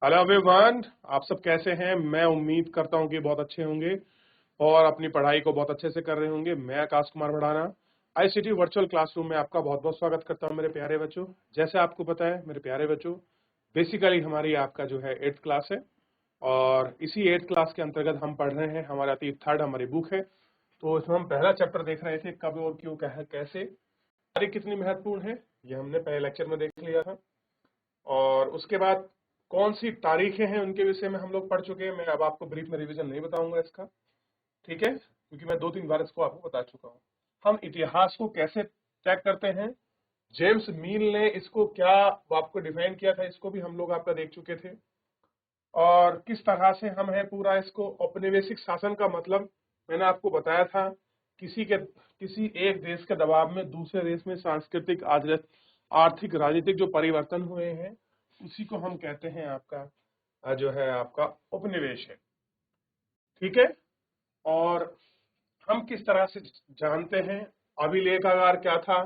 Hello everyone, आप सब कैसे हैं। मैं उम्मीद करता हूं कि बहुत अच्छे होंगे और अपनी पढ़ाई को बहुत अच्छे से कर रहे होंगे। मैं Akash Kumar Bhadana ICT virtual classroom में आपका बहुत बहुत स्वागत करता हूं मेरे प्यारे बच्चों। जैसे आपको पता है मेरे प्यारे बच्चों, बेसिकली हमारी आपका जो है 8th क्लास है और इसी 8th क्लास के अंतर्गत हम पढ़ रहे हैं। हमारा थर्ड हमारी बुक है, तो इसमें हम पहला चैप्टर देख रहे थे, कब और क्यों कैसे तारीख कितनी महत्वपूर्ण है, ये हमने पहले लेक्चर में देख लिया था। और उसके बाद कौन सी तारीखें हैं उनके विषय में हम लोग पढ़ चुके हैं। मैं अब आपको ब्रीफ में रिवीजन नहीं बताऊंगा इसका, ठीक है, क्योंकि मैं 2-3 बार इसको आपको बता चुका हूं। हम इतिहास को कैसे चेक करते हैं, जेम्स मील ने इसको क्या आपको डिफाइन किया था, इसको भी हम लोग आपका देख चुके थे। और किस तरह से हम है पूरा इसको औपनिवेशिक शासन का मतलब मैंने आपको बताया था, किसी एक देश के दबाव में दूसरे देश में सांस्कृतिक आर्थिक राजनीतिक जो परिवर्तन हुए हैं उसी को हम कहते हैं आपका जो है आपका उपनिवेश है, ठीक है। और हम किस तरह से जानते हैं अभिलेखागार क्या था,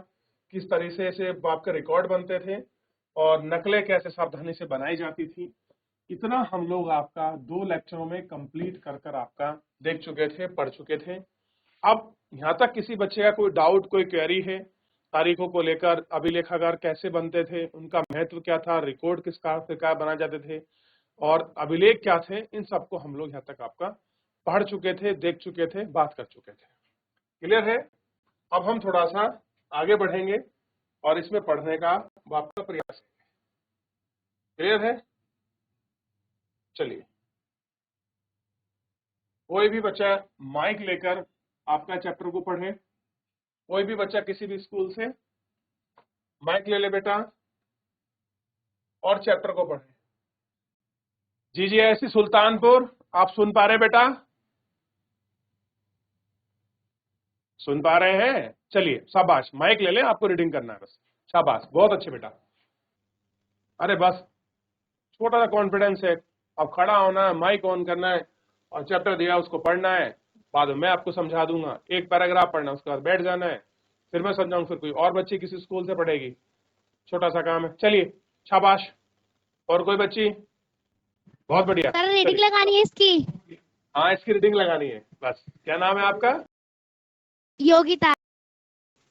किस तरीके से आपके रिकॉर्ड बनते थे और नकलें कैसे सावधानी से बनाई जाती थी, इतना हम लोग आपका 2 लेक्चरों में कंप्लीट कर आपका देख चुके थे, पढ़ चुके थे। अब यहाँ तक किसी बच्चे का कोई डाउट, कोई क्वेरी है तारीखों को लेकर, अभिलेखागार कैसे बनते थे, उनका महत्व क्या था, रिकॉर्ड किस प्रकार बनाए जाते थे और अभिलेख क्या थे, इन सबको हम लोग यहाँ तक आपका पढ़ चुके थे, देख चुके थे, बात कर चुके थे। क्लियर है। अब हम थोड़ा सा आगे बढ़ेंगे और इसमें पढ़ने का आपका प्रयास करेंगे। क्लियर है। चलिए, कोई भी बच्चा माइक लेकर आपका चैप्टर को पढ़े। कोई भी बच्चा किसी भी स्कूल से माइक ले ले बेटा और चैप्टर को पढ़े। जीजीआईसी सुल्तानपुर, आप सुन पा रहे बेटा? सुन पा रहे हैं? चलिए शाबाश, माइक ले लें, आपको रीडिंग करना है बस। शाबाश, बहुत अच्छे बेटा। अरे बस छोटा सा कॉन्फिडेंस है, अब खड़ा होना है, माइक ऑन करना है और चैप्टर दिया उसको पढ़ना है। बाद में मैं आपको समझा दूंगा, एक पैराग्राफ पढ़ना, उसके बाद बैठ जाना है, फिर मैं समझाऊंगा, फिर कोई और बच्ची किसी स्कूल से पढ़ेगी। छोटा सा काम है। चलिए शाबाश। और कोई बच्ची? बहुत बढ़िया। सर रीडिंग लगानी है इसकी? हाँ, इसकी रीडिंग लगानी है बस। क्या नाम है आपका? योगिता।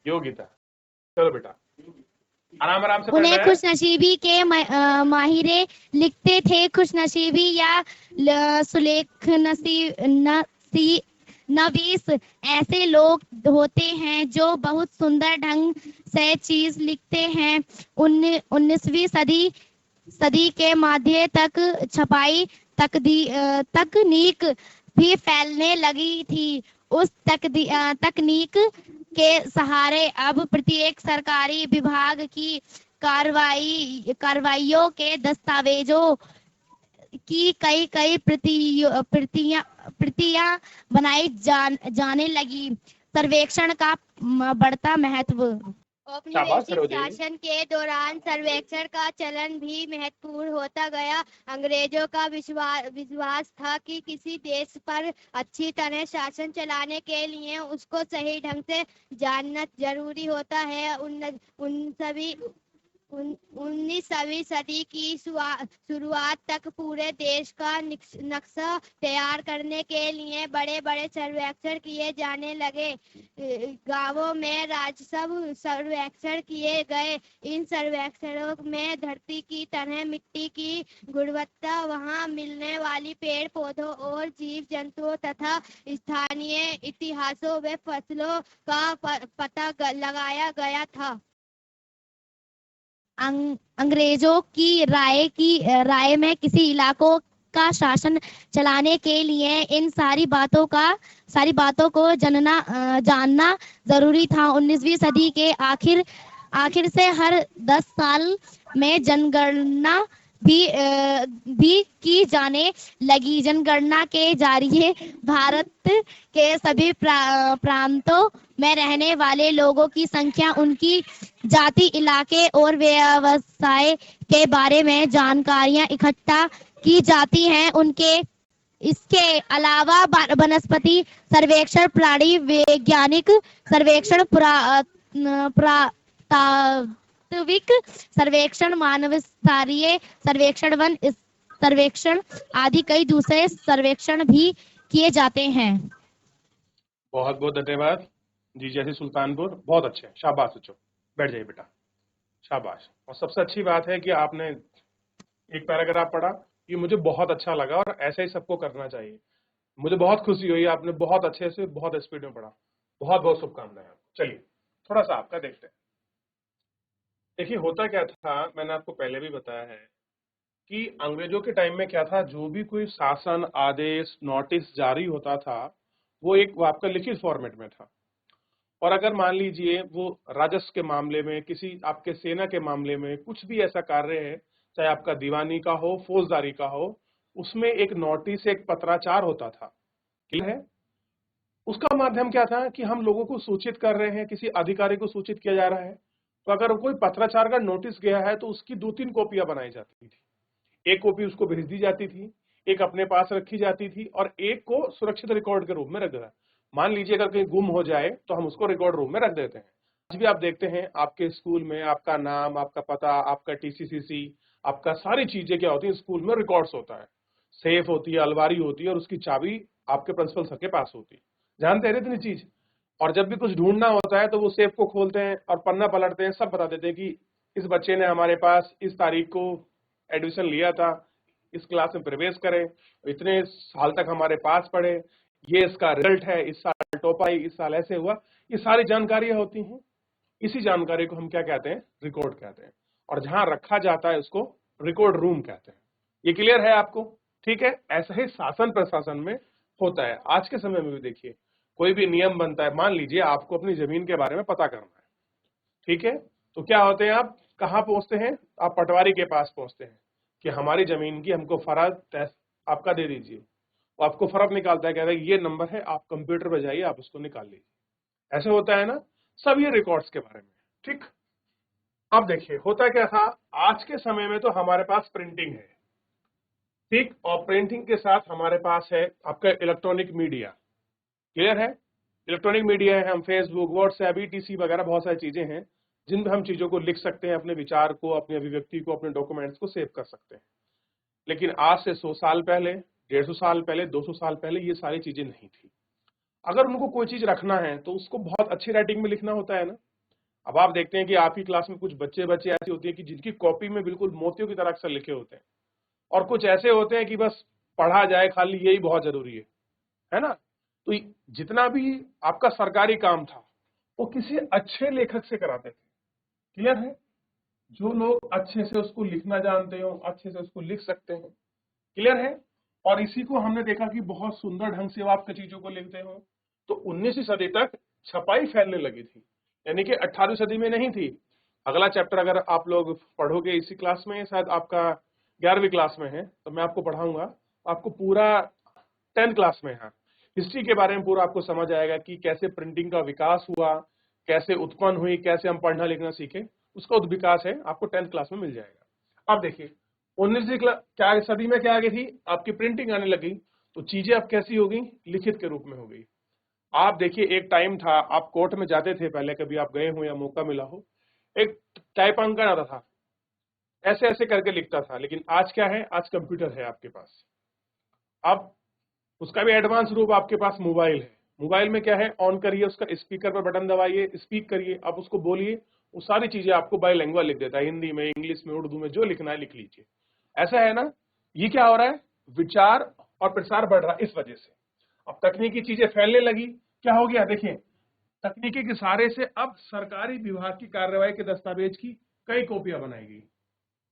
योगिता। चलो बेटा, आराम आराम से उन्हें पढ़ना है। खुशनसीबी के माहिरे लिखते थे। खुशनसीबी या सुलेख नवीस ऐसे लोग होते हैं जो बहुत सुंदर ढंग से चीज लिखते हैं। 19वीं सदी के मध्य तक छपाई तकनीक भी फैलने लगी थी। उस तकनीक के सहारे अब प्रत्येक सरकारी विभाग की कार्रवाइयों के दस्तावेजों की कई प्रतियां बनाई जाने लगी। सर्वेक्षण का बढ़ता महत्व। औपनिवेशिक शासन के दौरान सर्वेक्षण का चलन भी महत्वपूर्ण होता गया। अंग्रेजों का विश्वास था कि किसी देश पर अच्छी तरह शासन चलाने के लिए उसको सही ढंग से जानना जरूरी होता है। 19वीं सदी की शुरुआत तक पूरे देश का नक्शा तैयार करने के लिए बड़े बड़े सर्वेक्षण किए जाने लगे। गांवों में राजस्व सर्वेक्षण किए गए। इन सर्वेक्षणों में धरती की तरह मिट्टी की गुणवत्ता, वहां मिलने वाली पेड़ पौधों और जीव जंतुओं तथा स्थानीय इतिहासों व फसलों का पता लगाया गया था। अंग्रेजों की राय में किसी इलाकों का शासन चलाने के लिए इन सारी बातों को जानना जरूरी था। 19वीं सदी के आखिर से हर 10 साल में जनगणना भी की जाने लगी। जनगणना के जरिए भारत के सभी प्रांतों में रहने वाले लोगों की संख्या, उनकी जाति, इलाके और व्यवसाय के बारे में जानकारियां इकट्ठा की जाती हैं। इसके अलावा वनस्पति सर्वेक्षण, प्राणी वैज्ञानिक सर्वेक्षण, पुरातात्विक सर्वेक्षण, मानव स्तरीय सर्वेक्षण, वन सर्वेक्षण आदि कई दूसरे सर्वेक्षण भी किए जाते हैं। बहुत बहुत धन्यवाद जी। जैसे सुल्तानपुर, बहुत अच्छे, शाबाश बच्चों, बैठ जाइए बेटा, शाबाश। और सबसे अच्छी बात है कि आपने एक पैराग्राफ पढ़ा, ये मुझे बहुत अच्छा लगा और ऐसा ही सबको करना चाहिए। मुझे बहुत खुशी हुई, आपने बहुत अच्छे से बहुत स्पीड में पढ़ा। बहुत बहुत शुभकामनाएं आपको। चलिए थोड़ा सा आपका देखते हैं। देखिए होता क्या था, मैंने आपको पहले भी बताया है कि अंग्रेजों के टाइम में क्या था, जो भी कोई शासन, आदेश, नोटिस जारी होता था वो एक आपका लिखित फॉर्मेट में था। और अगर मान लीजिए वो राजस्व के मामले में, किसी आपके सेना के मामले में कुछ भी ऐसा कार्य है, चाहे आपका दीवानी का हो, फौजदारी का हो, उसमें एक नोटिस, एक पत्राचार होता था। क्लियर है? उसका माध्यम क्या था कि हम लोगों को सूचित कर रहे हैं, किसी अधिकारी को सूचित किया जा रहा है, तो अगर कोई पत्राचार का नोटिस गया है तो उसकी 2-3 कॉपियां बनाई जाती थी। एक कॉपी उसको भेज दी जाती थी, एक अपने पास रखी जाती थी और एक को सुरक्षित रिकॉर्ड के रूप में रख देता। मान लीजिए अगर कहीं गुम हो जाए तो हम उसको रिकॉर्ड रूम में रख देते हैं। आज भी आप देखते हैं आपके स्कूल में आपका नाम, आपका पता, आपका टीसीसीसी, आपका सारी चीजें क्या होती है, स्कूल में रिकॉर्ड्स होता है, सेफ होती है, अलमारी होती है और उसकी चाबी आपके प्रिंसिपल सर के पास होती है। जानते हैं इतनी चीज। और जब भी कुछ ढूंढना होता है तो वो सेफ को खोलते हैं और पन्ना पलटते हैं, सब बता देते हैं कि इस बच्चे ने हमारे पास इस तारीख को एडमिशन लिया था, इस क्लास में प्रवेश करें, इतने साल तक हमारे पास पढ़े, ये इसका रिजल्ट है, इस साल टॉप आई, इस साल ऐसे हुआ। ये सारी जानकारियां होती हैं। इसी जानकारी को हम क्या कहते हैं, रिकॉर्ड कहते हैं। और जहां रखा जाता है उसको रिकॉर्ड रूम कहते हैं। ये क्लियर है आपको? ठीक है। ऐसा ही शासन प्रशासन में होता है। आज के समय में भी देखिए कोई भी नियम बनता है, मान लीजिए आपको अपनी जमीन के बारे में पता करना है, ठीक है, तो क्या होते हैं, आप कहाँ पहुंचते हैं, आप पटवारी के पास पहुंचते हैं कि हमारी जमीन की हमको फर्द आपका दे दीजिए। वो आपको फर्क निकालता है, कहता है ये नंबर है, आप कंप्यूटर पे जाइए, आप उसको निकाल लीजिए। ऐसे होता है ना, सब ये रिकॉर्ड्स के बारे में। ठीक। अब देखिए होता क्या था, आज के समय में तो हमारे पास प्रिंटिंग है, ठीक, और प्रिंटिंग के साथ हमारे पास है आपका इलेक्ट्रॉनिक मीडिया। क्लियर है? इलेक्ट्रॉनिक मीडिया है, हम फेसबुक, व्हाट्सएप, ईटीसी वगैरह बहुत सारी चीजें हैं जिनमें हम चीजों को लिख सकते हैं, अपने विचार को, अपनी अभिव्यक्ति को, अपने डॉक्यूमेंट्स को सेव कर सकते हैं। लेकिन आज से 100 साल पहले, 150 साल पहले, 200 साल पहले ये सारी चीजें नहीं थी। अगर उनको कोई चीज रखना है तो उसको बहुत अच्छी राइटिंग में लिखना होता है ना। अब आप देखते हैं कि आपकी क्लास में कुछ बच्चे ऐसी होती है कि जिनकी कॉपी में बिल्कुल मोतियों की तरह अक्षर लिखे होते हैं, और कुछ ऐसे होते हैं कि बस पढ़ा जाए खाली, यही बहुत जरूरी है ना। तो जितना भी आपका सरकारी काम था वो किसी अच्छे लेखक से कराते थे। क्लियर है? जो लोग अच्छे से उसको लिखना जानते हो, अच्छे से उसको लिख सकते हैं। क्लियर है? और इसी को हमने देखा कि बहुत सुंदर ढंग से वो आपके चीजों को लिखते हो। तो 19वीं सदी तक छपाई फैलने लगी थी, यानी कि 18वीं सदी में नहीं थी। अगला चैप्टर अगर आप लोग पढ़ोगे इसी क्लास में, शायद आपका 11वीं क्लास में है, तो मैं आपको पढ़ाऊंगा, आपको पूरा 10th क्लास में है, हिस्ट्री के बारे में पूरा आपको समझ आएगा कि कैसे प्रिंटिंग का विकास हुआ, कैसे उत्पन्न हुई, कैसे हम पढ़ना लिखना सीखे, उसका विकास है, आपको 10th क्लास में मिल जाएगा। अब देखिए 19वीं क्या सदी में क्या आ गई थी, आपकी प्रिंटिंग आने लगी, तो चीजें अब कैसी हो गई, लिखित के रूप में हो गई। आप देखिए एक टाइम था, आप कोर्ट में जाते थे पहले, कभी आप गए हो या मौका मिला हो, एक टाइपांकन आता था, ऐसे ऐसे करके लिखता था। लेकिन आज क्या है, आज कंप्यूटर है आपके पास। अब उसका भी एडवांस रूप आपके पास मोबाइल है। मोबाइल में क्या है, ऑन करिए, उसका स्पीकर पर बटन दबाइए, स्पीक करिए, आप उसको बोलिए, वो सारी चीजें आपको बाइलिंगुअल लिख देता है, हिंदी में, इंग्लिश में, उर्दू में, जो लिखना है लिख लीजिए। ऐसा है ना। ये क्या हो रहा है, विचार और प्रसार बढ़ रहा है इस वजह से। अब तकनीकी चीजें फैलने लगी, क्या हो गया, देखिए तकनीकी के सहारे से अब सरकारी विभाग की कार्यवाही के दस्तावेज की कई कॉपियां बनाई गई।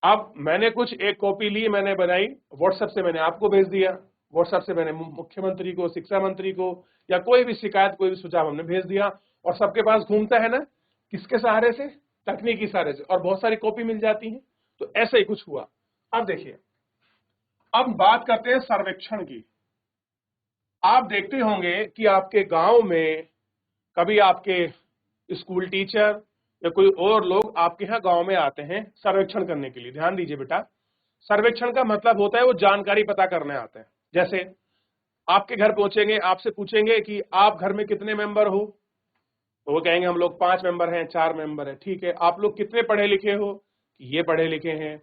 अब मैंने कुछ एक कॉपी ली, मैंने बनाई, व्हाट्सएप से मैंने आपको भेज दिया, व्हाट्सएप से मैंने मुख्यमंत्री को, शिक्षा मंत्री को, या कोई भी शिकायत, कोई भी सुझाव हमने भेज दिया, और सबके पास घूमता है ना, किसके सहारे से, तकनीकी सहारे से, और बहुत सारी कॉपी मिल जाती है। तो ऐसा ही कुछ हुआ। अब देखिए, अब बात करते हैं सर्वेक्षण की। आप देखते होंगे कि आपके गांव में कभी आपके स्कूल टीचर या कोई और लोग आपके यहाँ गांव में आते हैं सर्वेक्षण करने के लिए। ध्यान दीजिए बेटा, सर्वेक्षण का मतलब होता है वो जानकारी पता करने आते हैं। जैसे आपके घर पहुंचेंगे, आपसे पूछेंगे कि आप घर में कितने मेंबर हो, तो वो कहेंगे हम लोग 5 मेंबर हैं, 4 मेंबर हैं। ठीक है, आप लोग कितने पढ़े लिखे हो, ये पढ़े लिखे हैं।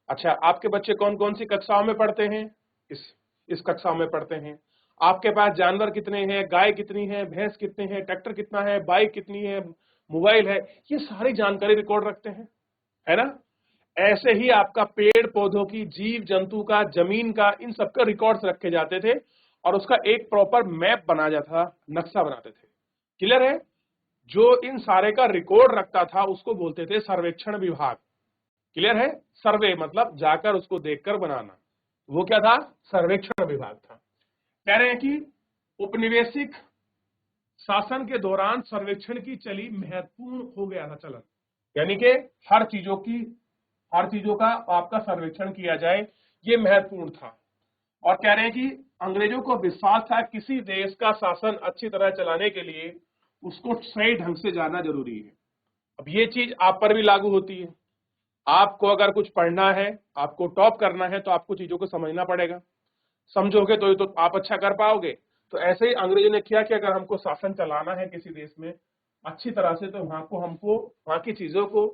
अच्छा, आपके बच्चे कौन कौन सी कक्षाओं में पढ़ते हैं? इस कक्षाओं में पढ़ते हैं। आपके पास जानवर कितने हैं, गाय कितनी है, भैंस कितने हैं, ट्रैक्टर कितना है, बाइक कितनी है, मोबाइल है, ये सारी जानकारी रिकॉर्ड रखते हैं, है ना। ऐसे ही आपका पेड़ पौधों की, जीव जंतु का, जमीन का, इन सबका रिकॉर्ड्स रखे जाते थे और उसका एक प्रॉपर मैप बना जाता था, नक्शा बनाते थे। क्लियर है? जो इन सारे का रिकॉर्ड रखता था उसको बोलते थे सर्वेक्षण विभाग। क्लियर है? सर्वे मतलब जाकर उसको देखकर बनाना, वो क्या था? सर्वेक्षण विभाग था। कह रहे हैं कि उपनिवेशिक शासन के दौरान सर्वेक्षण की चली महत्वपूर्ण हो गया था चलन, यानी कि हर चीजों का आपका सर्वेक्षण किया जाए, ये महत्वपूर्ण था। और कह रहे हैं कि अंग्रेजों को विश्वास था किसी देश का शासन अच्छी तरह चलाने के लिए उसको सही ढंग से जानना जरूरी है। अब ये चीज आप पर भी लागू होती है। आपको अगर कुछ पढ़ना है, आपको टॉप करना है, तो आपको चीजों को समझना पड़ेगा। समझोगे तो आप अच्छा कर पाओगे। तो ऐसे ही अंग्रेजों ने किया कि अगर हमको शासन चलाना है किसी देश में अच्छी तरह से, तो हमको वहां की चीजों को,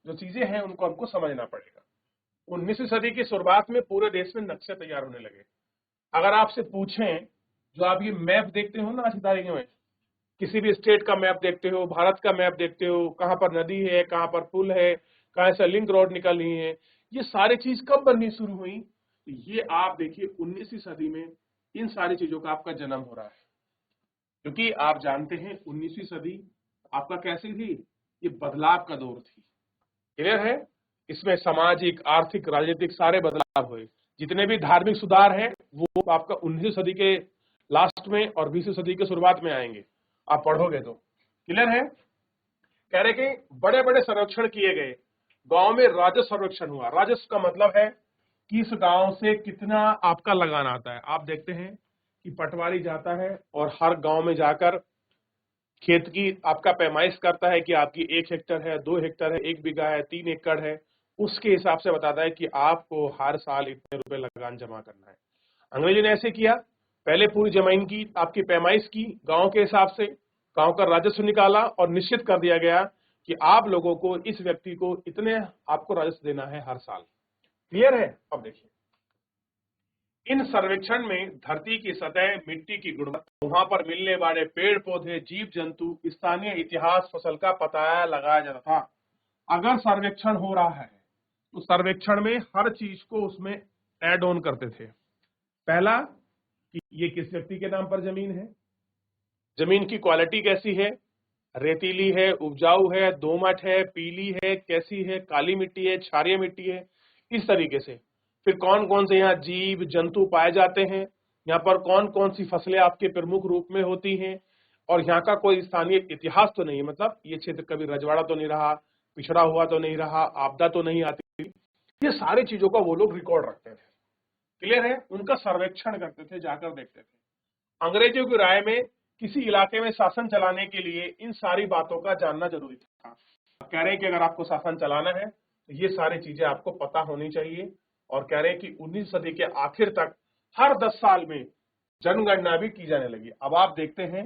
जो चीजें हैं उनको हमको समझना पड़ेगा। 19वीं सदी की शुरुआत में पूरे देश में नक्शे तैयार होने लगे। अगर आपसे पूछें, जो आप ये मैप देखते हो ना आज की तारीख में, किसी भी स्टेट का मैप देखते हो, भारत का मैप देखते हो, कहां पर नदी है, कहां पर पुल है, कहां से लिंक रोड निकल रही है, ये सारी चीज कब बननी शुरू हुई? तो ये आप देखिए 19वीं सदी में इन सारी चीजों का आपका जन्म हो रहा है। क्योंकि आप जानते हैं 19वीं सदी आपका कैसी थी? ये बदलाव का दौर थी। क्लियर है? इसमें सामाजिक, आर्थिक, राजनीतिक सारे बदलाव हुए। जितने भी धार्मिक सुधार हैं वो आपका 19वीं सदी के लास्ट में और 20वीं सदी के शुरुआत में आएंगे, आप पढ़ोगे तो। क्लियर है? कह रहे कि बड़े बड़े सर्वेक्षण किए गए। गांव में राजस्व सर्वेक्षण हुआ। राजस्व का मतलब है कि इस गांव से कितना आपका लगान आता है। आप देखते हैं कि पटवारी जाता है और हर गांव में जाकर खेत की आपका पैमाइश करता है कि आपकी 1 हेक्टर है, 2 हेक्टर है, 1 बीघा है, 3 एकड़ है, उसके हिसाब से बताता है कि आपको हर साल इतने रुपए लगान जमा करना है। अंग्रेजों ने ऐसे किया, पहले पूरी जमीन की आपकी पैमाइश की गांव के हिसाब से, गांव का राजस्व निकाला और निश्चित कर दिया गया कि आप लोगों को, इस व्यक्ति को इतने आपको राजस्व देना है हर साल। क्लियर है? अब देखिए, इन सर्वेक्षण में धरती की सतह, मिट्टी की गुणवत्ता, वहां पर मिलने वाले पेड़ पौधे, जीव जंतु, स्थानीय इतिहास, फसल का पता लगाया जाता था। अगर सर्वेक्षण हो रहा है तो सर्वेक्षण में हर चीज को उसमें ऐड ऑन करते थे। पहला कि ये किस व्यक्ति के नाम पर जमीन है, जमीन की क्वालिटी कैसी है, रेतीली है, उपजाऊ है, दोमट है, पीली है, कैसी है, काली मिट्टी है, क्षारीय मिट्टी है, इस तरीके से। फिर कौन कौन से यहाँ जीव जंतु पाए जाते हैं, यहाँ पर कौन कौन सी फसलें आपके प्रमुख रूप में होती हैं, और यहाँ का कोई स्थानीय इतिहास तो नहीं है, मतलब ये क्षेत्र कभी रजवाड़ा तो नहीं रहा, पिछड़ा हुआ तो नहीं रहा, आपदा तो नहीं आती, ये सारी चीजों का वो लोग रिकॉर्ड रखते थे। क्लियर है? उनका सर्वेक्षण करते थे, जाकर देखते थे। अंग्रेजों की राय में किसी इलाके में शासन चलाने के लिए इन सारी बातों का जानना जरूरी था। कह रहे हैं कि अगर आपको शासन चलाना है तो ये सारी चीजें आपको पता होनी चाहिए। और कह रहे हैं कि 19वीं सदी के आखिर तक हर 10 साल में जनगणना भी की जाने लगी। अब आप देखते हैं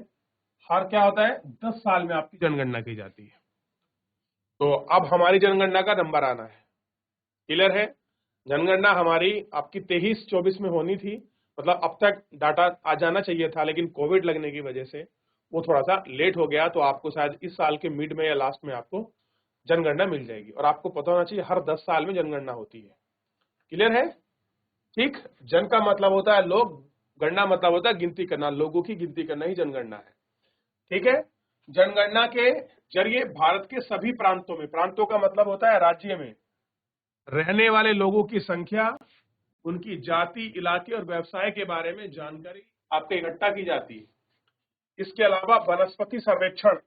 हर क्या होता है, 10 साल में आपकी जनगणना की जाती है। तो अब हमारी जनगणना का नंबर आना है। क्लियर है? जनगणना हमारी आपकी 23-24 में होनी थी, मतलब अब तक डाटा आ जाना चाहिए था, लेकिन कोविड लगने की वजह से वो थोड़ा सा लेट हो गया। तो आपको शायद इस साल के मिड में या लास्ट में आपको जनगणना मिल जाएगी। और आपको पता होना चाहिए हर 10 साल में जनगणना होती है। क्लियर है? ठीक। जन का मतलब होता है लोग, गणना मतलब होता है गिनती करना, लोगों की गिनती करना ही जनगणना है। ठीक है? जनगणना के जरिए भारत के सभी प्रांतों में, प्रांतों का मतलब होता है राज्य में रहने वाले लोगों की संख्या, उनकी जाति, इलाके और व्यवसाय के बारे में जानकारी आपको इकट्ठा की जाती है। इसके अलावा वनस्पति सर्वेक्षण,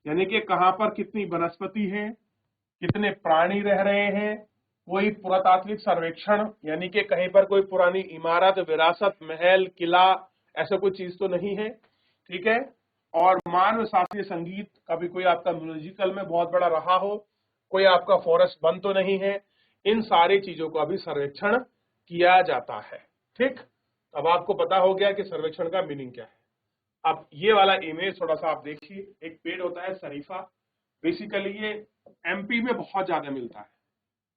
यानी कि कहां पर कितनी वनस्पति है, कितने प्राणी रह रहे हैं, कोई पुरातात्विक सर्वेक्षण, यानी कि कहीं पर कोई पुरानी इमारत, विरासत, महल, किला, ऐसा कोई चीज तो नहीं है। ठीक है? और मानव शास्त्रीय संगीत, कभी कोई आपका म्यूजिकल में बहुत बड़ा रहा हो, कोई आपका फॉरेस्ट बंद तो नहीं है, इन सारी चीजों का भी सर्वेक्षण किया जाता है। ठीक? अब आपको पता हो गया कि सर्वेक्षण का मीनिंग क्या है। अब ये वाला इमेज थोड़ा सा आप देखिए, एक पेड़ होता है शरीफा, बेसिकली ये एमपी में बहुत ज्यादा मिलता है,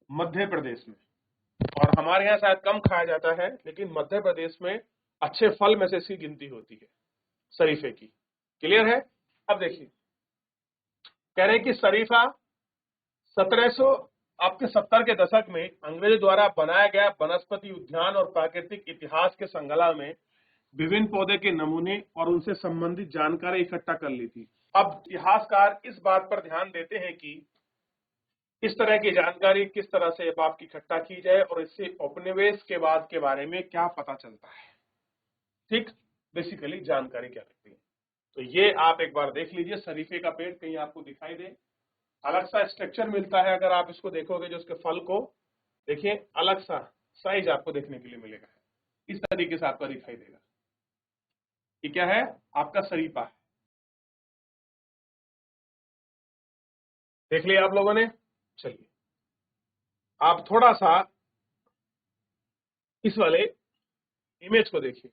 मध्य प्रदेश में। हमारे यहाँ शायद कम खाया जाता है, लेकिन मध्य प्रदेश में अच्छे फल में से इसकी गिनती होती है, शरीफे की। क्लियर है? अब देखिए, कह रहे हैं कि शरीफा 1700 आपके 70 के दशक में अंग्रेजों द्वारा बनाया गया वनस्पति उद्यान और प्राकृतिक इतिहास के संकला में विभिन्न पौधे के नमूने और उनसे संबंधित जानकारी इकट्ठा कर ली थी। अब इतिहासकार इस बात पर ध्यान देते हैं कि इस तरह की जानकारी किस तरह से आपकी इकट्ठा की जाए और इससे उपनिवेश के बाद के बारे में क्या पता चलता है। ठीक, बेसिकली जानकारी क्या लगती है। तो ये आप एक बार देख लीजिए, शरीफे का पेड़ कहीं आपको दिखाई दे, अलग सा स्ट्रक्चर मिलता है। अगर आप इसको देखोगे, जो उसके फल को देखिए, अलग सा साइज आपको देखने के लिए मिलेगा, इस तरीके से आपका दिखाई देगा। ये क्या है? आपका शरीफा है। देख लिया आप लोगों ने? चलिए, आप थोड़ा सा इस वाले इमेज को देखिए।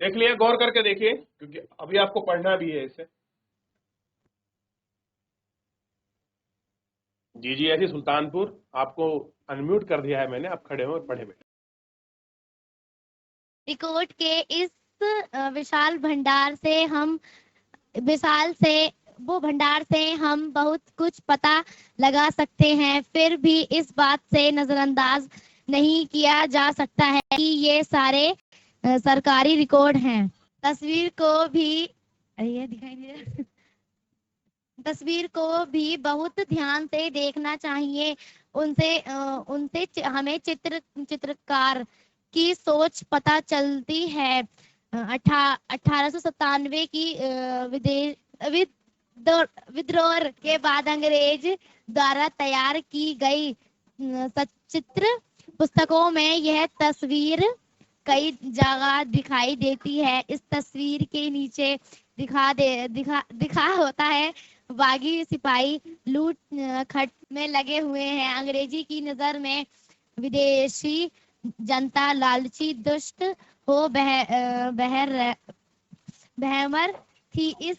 देख लिया? गौर करके देखिए, क्योंकि अभी आपको पढ़ना भी है इसे। जी जी, ऐसी सुल्तानपुर, आपको अनम्यूट कर दिया है मैंने, आप खड़े हो पढ़े बेटे। रिकॉर्ड के इस विशाल भंडार से हम बहुत कुछ पता लगा सकते हैं, फिर भी इस बात से नजरअंदाज नहीं किया जा सकता है कि ये सारे सरकारी रिकॉर्ड हैं। तस्वीर को भी बहुत ध्यान से देखना चाहिए। उनसे हमें चित्रकार की सोच पता चलती है। 1897 की विद्रोह के बाद अंग्रेज द्वारा तैयार की गई सचित्र पुस्तकों में यह तस्वीर कई जगह दिखाई देती है। इस तस्वीर के नीचे दिखा होता है बागी सिपाही लूट खट में लगे हुए हैं। अंग्रेजी की नजर में विदेशी जनता लालची, दुष्ट हो बहमर थी। इस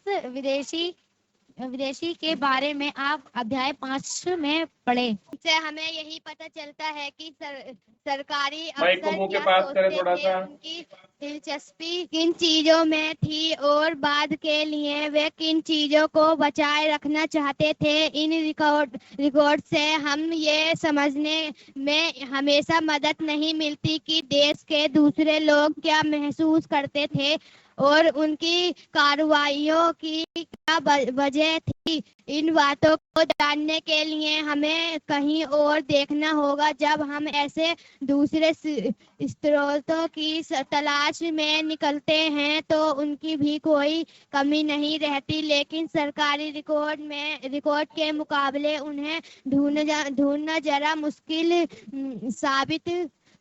विदेशी के बारे में आप अध्याय 5 में पढ़े। इससे हमें यही पता चलता है कि सरकारी अफसर क्या सोचते थे, उनकी दिलचस्पी किन चीजों में थी और बाद के लिए वे किन चीजों को बचाए रखना चाहते थे। इन रिकॉर्ड से हम ये समझने में हमेशा मदद नहीं मिलती कि देश के दूसरे लोग क्या महसूस करते थे और उनकी कार्रवाइयों की क्या वजह थी। इन बातों को जानने के लिए हमें कहीं और देखना होगा। जब हम ऐसे दूसरे स्रोतों की तलाश में निकलते हैं तो उनकी भी कोई कमी नहीं रहती, लेकिन सरकारी रिकॉर्ड के मुकाबले उन्हें ढूंढना जरा मुश्किल साबित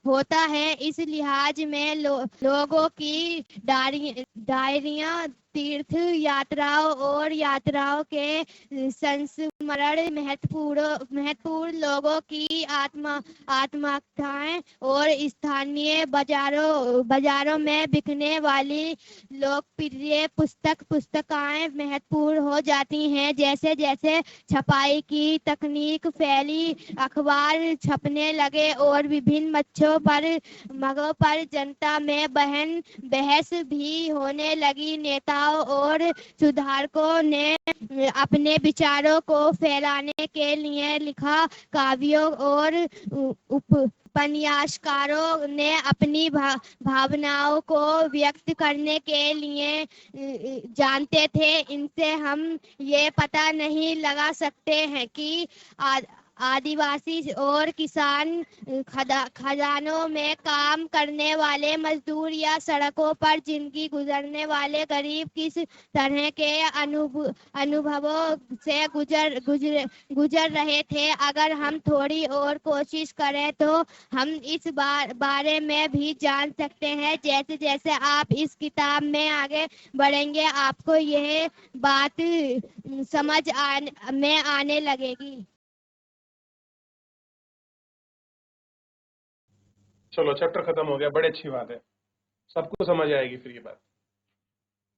होता है। इस लिहाज में लोगों की डायरियां, तीर्थ यात्राओं और यात्राओं के संस्मरण, महत्वपूर्ण लोगों की आत्मकथाएं और स्थानीय बाजारों में बिकने वाली लोकप्रिय पुस्तकें महत्वपूर्ण हो जाती हैं। जैसे जैसे छपाई की तकनीक फैली, अखबार छपने लगे और विभिन्न मगों पर जनता में बहस भी होने लगी। नेताओं और सुधारकों ने अपने विचारों को फैलाने के लिए लिखा, काव्यों और उपन्यासकारों ने अपनी भावनाओं को व्यक्त करने के लिए जानते थे। इनसे हम ये पता नहीं लगा सकते हैं कि आदिवासी और किसान, खदानों में काम करने वाले मजदूर या सड़कों पर जिंदगी गुजरने वाले गरीब किस तरह के अनुभवों से गुजर रहे थे। अगर हम थोड़ी और कोशिश करें तो हम इस बारे में भी जान सकते हैं। जैसे जैसे आप इस किताब में आगे बढ़ेंगे आपको यह बात समझ में आने लगेगी। चलो, चैप्टर खत्म हो गया, बड़ी अच्छी बात है, सबको समझ आएगी फिर ये बात।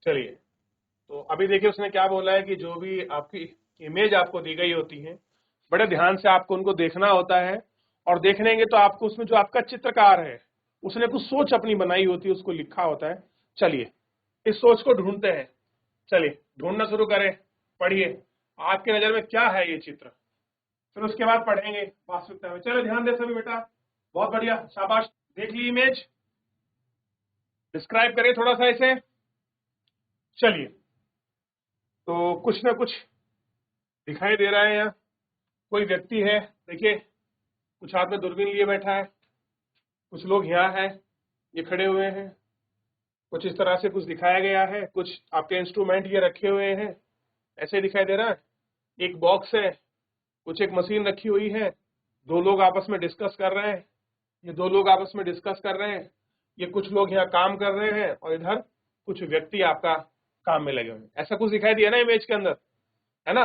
चलिए, तो अभी देखिए उसने क्या बोला है कि जो भी आपकी इमेज आपको दी गई होती है, बड़े ध्यान से आपको उनको देखना होता है और देखेंगे तो आपको उसमें जो आपका चित्रकार है उसने कुछ सोच अपनी बनाई होती है, उसको लिखा होता है। चलिए इस सोच को ढूंढते हैं, चलिए ढूंढना शुरू करें। पढ़िए आपके नजर में क्या है ये चित्र, फिर उसके बाद पढ़ेंगे वास्तविकता में। चलो ध्यान दे सभी बेटा, बहुत बढ़िया, शाबाश। देख ली इमेज, डिस्क्राइब करें थोड़ा सा इसे। चलिए तो कुछ ना कुछ दिखाई दे रहा है यहाँ, कोई व्यक्ति है, देखिए कुछ हाथ में दूरबीन लिए बैठा है, कुछ लोग यहाँ है, ये खड़े हुए हैं, कुछ इस तरह से कुछ दिखाया गया है, कुछ आपके इंस्ट्रूमेंट ये रखे हुए हैं, ऐसे दिखाई दे रहा है। एक बॉक्स है, कुछ एक मशीन रखी हुई है, दो लोग आपस में डिस्कस कर रहे हैं, ये दो लोग आपस में डिस्कस कर रहे हैं, ये कुछ लोग यहाँ काम कर रहे हैं और इधर कुछ व्यक्ति आपका काम में लगे हुए हैं। ऐसा कुछ दिखाई दिया ना इमेज के अंदर, है ना।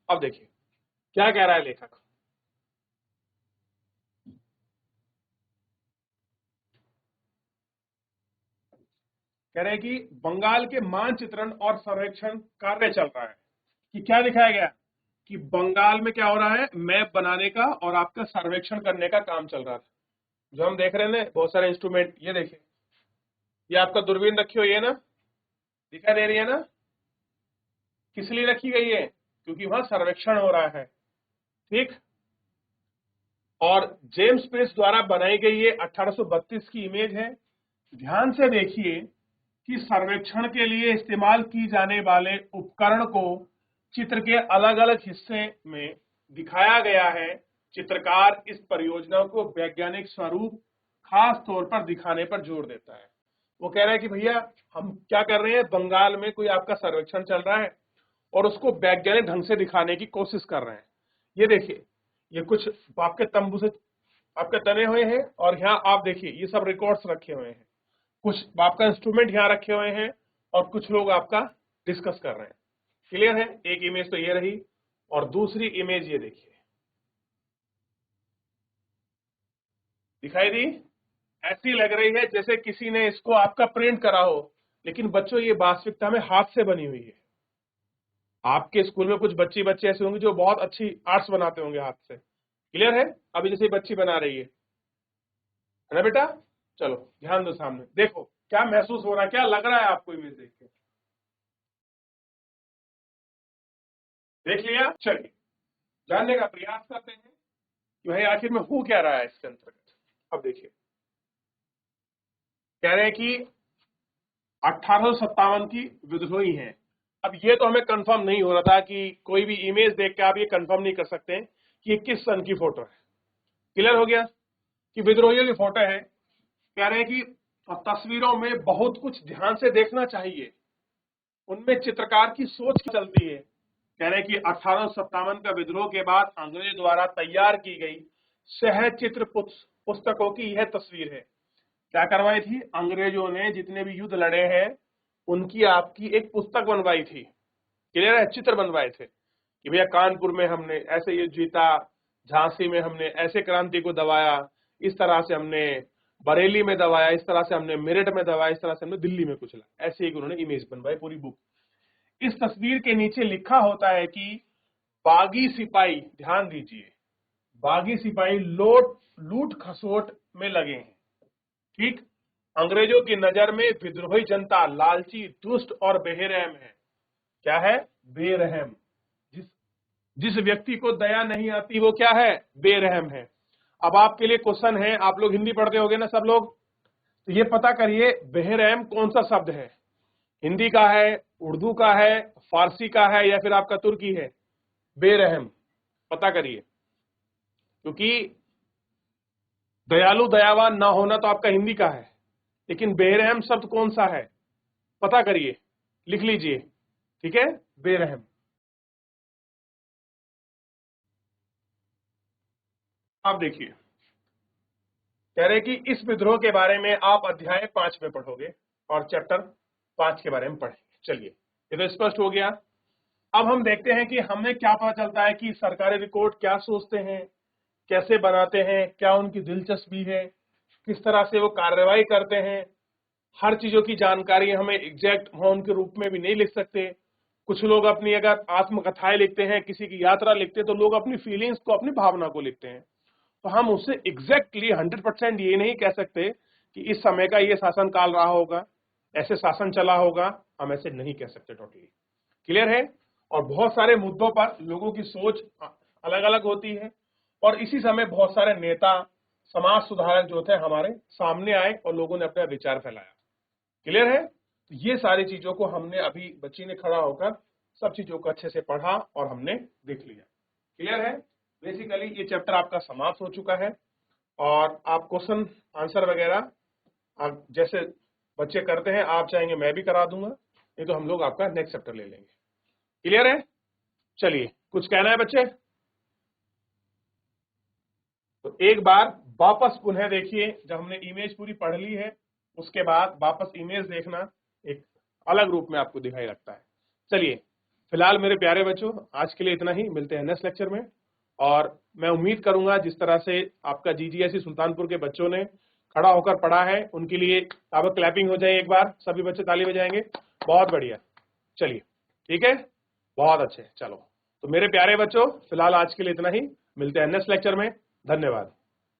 अब देखिए क्या कह रहा है लेखक। कह रहे हैं कि बंगाल के मानचित्रण और सर्वेक्षण कार्य चल रहा है। कि क्या दिखाया गया कि बंगाल में क्या हो रहा है, मैप बनाने का और आपका सर्वेक्षण करने का काम चल रहा था। जो हम देख रहे हैं बहुत सारे इंस्ट्रूमेंट, ये देखिए, ये आपका दूरबीन रखी हुई है ना, दिखाई दे रही है ना। किस लिए रखी गई है, क्योंकि वहां सर्वेक्षण हो रहा है, ठीक। और जेम्स प्रेस द्वारा बनाई गई ये 1832 की इमेज है। ध्यान से देखिए कि सर्वेक्षण के लिए इस्तेमाल की जाने वाले उपकरण को चित्र के अलग अलग हिस्से में दिखाया गया है। चित्रकार इस परियोजना को वैज्ञानिक स्वरूप खास तौर पर दिखाने पर जोर देता है। वो कह रहा है कि भैया हम क्या कर रहे हैं, बंगाल में कोई आपका सर्वेक्षण चल रहा है और उसको वैज्ञानिक ढंग से दिखाने की कोशिश कर रहे हैं। ये देखिए, ये कुछ आपके तंबू से आपके तने हुए हैं और यहाँ आप देखिए ये सब रिकॉर्ड्स रखे हुए हैं, कुछ आपका इंस्ट्रूमेंट यहाँ रखे हुए हैं और कुछ लोग आपका डिस्कस कर रहे हैं। क्लियर है। एक इमेज तो ये रही और दूसरी इमेज ये देखिए, दिखाई दी। ऐसी लग रही है जैसे किसी ने इसको आपका प्रिंट करा हो, लेकिन बच्चों ये वास्तविकता में हाथ से बनी हुई है। आपके स्कूल में कुछ बच्चे ऐसे होंगे जो बहुत अच्छी आर्ट्स बनाते होंगे हाथ से। क्लियर है। अभी जैसे बच्ची बना रही है ना बेटा। चलो ध्यान दो, सामने देखो क्या महसूस हो रहा है, क्या लग रहा है आपको इमेज देख के। देख लिया। चलिए जानने का प्रयास करते हैं कि भाई आखिर में हो क्या रहा है इसके अंतर्गत। अब देखिए कह रहे हैं कि 1857 की विद्रोही हैं। अब ये तो हमें कंफर्म नहीं हो रहा था कि कोई भी इमेज देख के आप ये कंफर्म नहीं कर सकते कि ये किस सन की फोटो है। क्लियर हो गया कि विद्रोहियों की फोटो है। कह रहे हैं कि तस्वीरों में बहुत कुछ ध्यान से देखना चाहिए, उनमें चित्रकार की सोच चलती है। कह रहे हैं कि 1857 का विद्रोह के बाद अंग्रेजों द्वारा तैयार की गई सहज चित्र पुस्तकों की यह तस्वीर है। क्या करवाई थी, अंग्रेजों ने जितने भी युद्ध लड़े हैं उनकी आपकी एक पुस्तक बनवाई थी। क्लियर है। चित्र बनवाए थे कि भैया कानपुर में हमने ऐसे युद्ध जीता, झांसी में हमने ऐसे क्रांति को दबाया, इस तरह से हमने बरेली में दबाया, इस तरह से हमने मेरठ में दबाया, इस तरह से हमने दिल्ली में कुचला। ऐसे एक उन्होंने इमेज बनवाई पूरी बुक। इस तस्वीर के नीचे लिखा होता है कि बागी सिपाही, ध्यान दीजिए, बागी सिपाही लूट खसोट में लगे हैं। ठीक। अंग्रेजों की नजर में विद्रोही जनता लालची, दुष्ट और बेरहम है। क्या है, बेरहम। जिस व्यक्ति को दया नहीं आती वो क्या है, बेरहम है। अब आपके लिए क्वेश्चन है, आप लोग हिंदी पढ़ते होगे ना सब लोग, तो ये पता करिए बेरहम कौन सा शब्द है, हिंदी का है, उर्दू का है, फारसी का है या फिर आपका तुर्की है। बेरहम पता करिए, क्योंकि दयालु दयावान ना होना तो आपका हिंदी का है, लेकिन बेरहम शब्द कौन सा है पता करिए, लिख लीजिए। ठीक है, बेरहम। अब देखिए कह रहे कि इस विद्रोह के बारे में आप अध्याय 5 में पढ़ोगे और चैप्टर 5 के बारे में पढ़ेंगे। चलिए ये तो स्पष्ट हो गया। अब हम देखते हैं कि हमें क्या पता चलता है कि सरकारी रिकॉर्ड क्या सोचते हैं, कैसे बनाते हैं, क्या उनकी दिलचस्पी है, किस तरह से वो कार्रवाई करते हैं। हर चीजों की जानकारी हमें एग्जैक्ट उनके रूप में भी नहीं लिख सकते। कुछ लोग अपनी अगर आत्मकथाएं लिखते हैं, किसी की यात्रा लिखते हैं, तो लोग अपनी फीलिंग्स को, अपनी भावना को लिखते हैं। तो हम उससे एग्जैक्टली 100% ये नहीं कह सकते कि इस समय का ये शासन काल रहा होगा, ऐसे शासन चला होगा, हम ऐसे नहीं कह सकते टोटली। क्लियर है? और बहुत सारे मुद्दों पर लोगों की सोच अलग अलग होती है और इसी समय बहुत सारे नेता, समाज सुधारक जो थे हमारे सामने आए और लोगों ने अपना विचार फैलाया। क्लियर है? तो ये सारी चीजों को हमने अभी बच्ची ने खड़ा होकर सब चीजों को अच्छे से पढ़ा और हमने देख लिया। क्लियर है? बेसिकली ये चैप्टर आपका समाप्त हो चुका है और आप क्वेश्चन आंसर वगैरह आप जैसे बच्चे करते हैं, आप चाहेंगे मैं भी करा दूंगा, नहीं तो हम लोग आपका नेक्स्ट चैप्टर ले लेंगे। क्लियर है? चलिए, कुछ कहना है बच्चे? तो एक बार वापस पुनः देखिए, जब हमने इमेज पूरी पढ़ ली है उसके बाद वापस इमेज देखना एक अलग रूप में आपको दिखाई लगता है। चलिए, फिलहाल मेरे प्यारे बच्चों, आज के लिए इतना ही, मिलते हैं नेक्स्ट लेक्चर में। और मैं उम्मीद करूंगा जिस तरह से आपका जीजीएसई सुल्तानपुर के बच्चों ने खड़ा होकर पढ़ा है, उनके लिए आप क्लैपिंग हो जाए एक बार, सभी बच्चे ताली बजाएंगे। बहुत बढ़िया। चलिए, ठीक है, बहुत अच्छे। चलो, तो मेरे प्यारे बच्चों, फिलहाल आज के लिए इतना ही, मिलते हैं नेक्स्ट लेक्चर में। धन्यवाद।